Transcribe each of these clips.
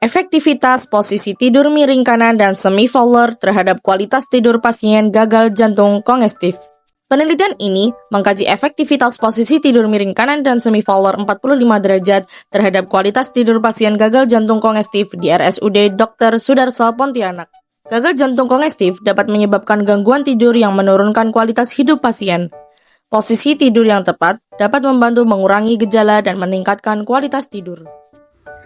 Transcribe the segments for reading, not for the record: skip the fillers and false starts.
Efektivitas posisi tidur miring kanan dan semi-fowler terhadap kualitas tidur pasien gagal jantung kongestif. Penelitian ini mengkaji efektivitas posisi tidur miring kanan dan semi-fowler 45 derajat terhadap kualitas tidur pasien gagal jantung kongestif di RSUD Dr. Sudarso Pontianak. Gagal jantung kongestif dapat menyebabkan gangguan tidur yang menurunkan kualitas hidup pasien. Posisi tidur yang tepat dapat membantu mengurangi gejala dan meningkatkan kualitas tidur.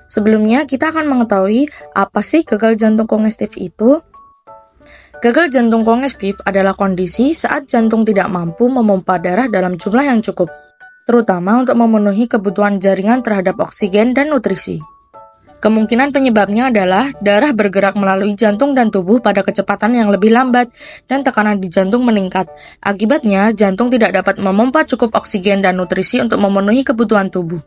Sebelumnya, kita akan mengetahui apa sih gagal jantung kongestif itu. Gagal jantung kongestif adalah kondisi saat jantung tidak mampu memompa darah dalam jumlah yang cukup, terutama untuk memenuhi kebutuhan jaringan terhadap oksigen dan nutrisi. Kemungkinan penyebabnya adalah darah bergerak melalui jantung dan tubuh pada kecepatan yang lebih lambat dan tekanan di jantung meningkat. Akibatnya, jantung tidak dapat memompa cukup oksigen dan nutrisi untuk memenuhi kebutuhan tubuh.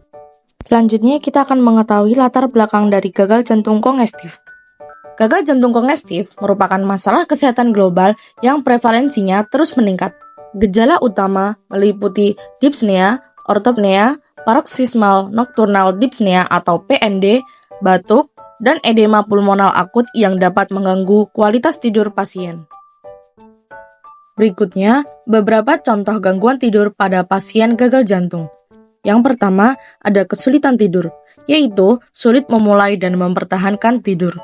Selanjutnya, kita akan mengetahui latar belakang dari gagal jantung kongestif. Gagal jantung kongestif merupakan masalah kesehatan global yang prevalensinya terus meningkat. Gejala utama meliputi dyspnea, ortopnea, paroxysmal nocturnal dyspnea atau PND, batuk, dan edema pulmonal akut yang dapat mengganggu kualitas tidur pasien. Berikutnya, beberapa contoh gangguan tidur pada pasien gagal jantung. Yang pertama, ada kesulitan tidur, yaitu sulit memulai dan mempertahankan tidur.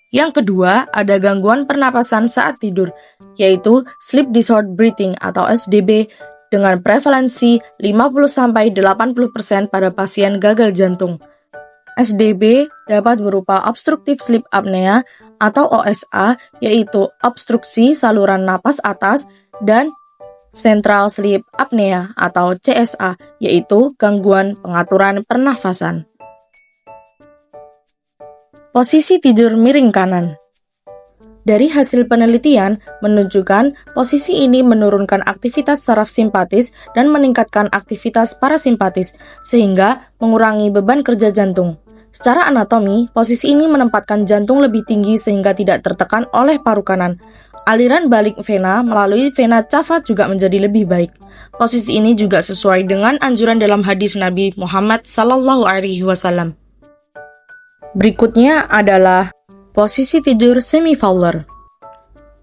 Yang kedua, ada gangguan pernapasan saat tidur, yaitu sleep disordered breathing atau SDB dengan prevalensi 50-80% pada pasien gagal jantung. SDB dapat berupa obstructive sleep apnea atau OSA, yaitu obstruksi saluran napas atas, dan Central Sleep Apnea atau CSA, yaitu gangguan pengaturan pernafasan. Posisi tidur miring kanan. Dari hasil penelitian menunjukkan posisi ini menurunkan aktivitas saraf simpatis dan meningkatkan aktivitas parasimpatis, sehingga mengurangi beban kerja jantung. Secara anatomi, posisi ini menempatkan jantung lebih tinggi sehingga tidak tertekan oleh paru kanan. Aliran balik vena melalui vena cava juga menjadi lebih baik. Posisi ini juga sesuai dengan anjuran dalam hadis Nabi Muhammad SAW. Berikutnya adalah posisi tidur semi-fowler.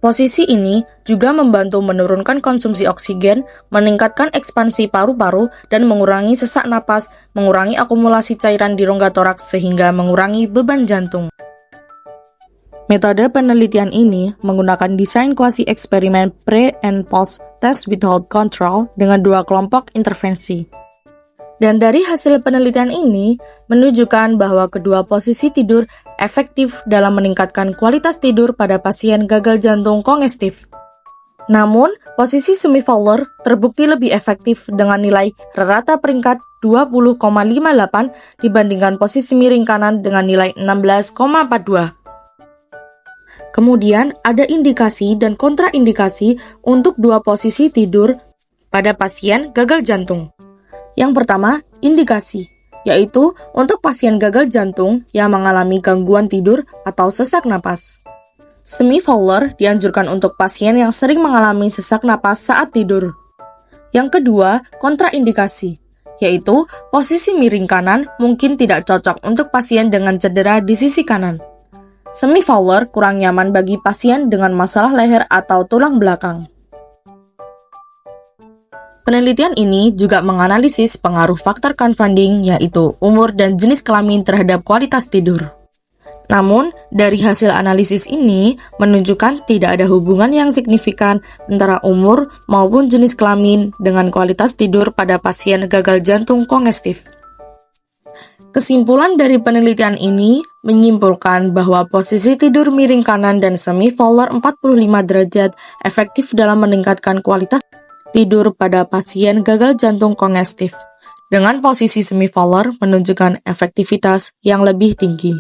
Posisi ini juga membantu menurunkan konsumsi oksigen, meningkatkan ekspansi paru-paru, dan mengurangi sesak napas, mengurangi akumulasi cairan di rongga toraks sehingga mengurangi beban jantung. Metode penelitian ini menggunakan desain kuasi eksperimen pre and post test without control dengan dua kelompok intervensi. Dan dari hasil penelitian ini menunjukkan bahwa kedua posisi tidur efektif dalam meningkatkan kualitas tidur pada pasien gagal jantung kongestif. Namun, posisi semi-fowler terbukti lebih efektif dengan nilai rata peringkat 20,58 dibandingkan posisi miring kanan dengan nilai 16,42. Kemudian, ada indikasi dan kontraindikasi untuk dua posisi tidur pada pasien gagal jantung. Yang pertama, indikasi, yaitu untuk pasien gagal jantung yang mengalami gangguan tidur atau sesak napas. Semi-fowler dianjurkan untuk pasien yang sering mengalami sesak napas saat tidur. Yang kedua, kontraindikasi, yaitu posisi miring kanan mungkin tidak cocok untuk pasien dengan cedera di sisi kanan. Semi-fowler kurang nyaman bagi pasien dengan masalah leher atau tulang belakang. Penelitian ini juga menganalisis pengaruh faktor confounding, yaitu umur dan jenis kelamin terhadap kualitas tidur. Namun, dari hasil analisis ini menunjukkan tidak ada hubungan yang signifikan antara umur maupun jenis kelamin dengan kualitas tidur pada pasien gagal jantung kongestif. Kesimpulan dari penelitian ini menyimpulkan bahwa posisi tidur miring kanan dan semi-fowler 45 derajat efektif dalam meningkatkan kualitas tidur pada pasien gagal jantung kongestif, dengan posisi semi-fowler menunjukkan efektivitas yang lebih tinggi.